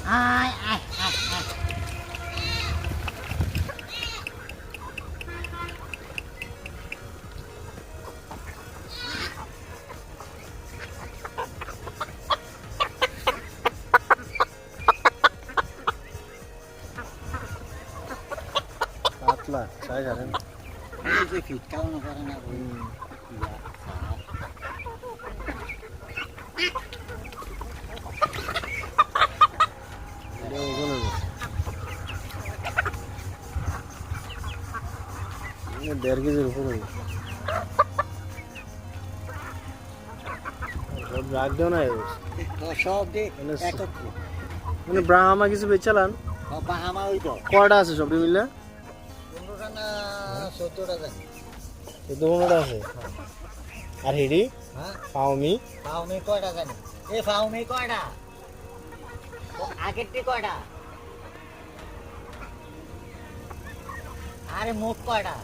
আয় আয় আয় আয় পাতলা চাই জানেন এই যে ফিট কাউনো করে না ওই ইয়া সাপ। এটা ওজনের বেশি। এটা 1.5 কেজির উপরে হবে। সব রাখ দেও না সব দিয়ে মানে একত্র মানে ব্রাহ্মা কিছু বেচালান বাহামা ওই তো কয়টা আছে সবটি মিলে 15টা না 14টা জানি। 14-15টা আছে আর হিডি হ্যাঁ পাওমি ফাউমি কয়টা জানি এ ফাউমি কয়টা আগেরটি কয়টা আরে মোট কয়টা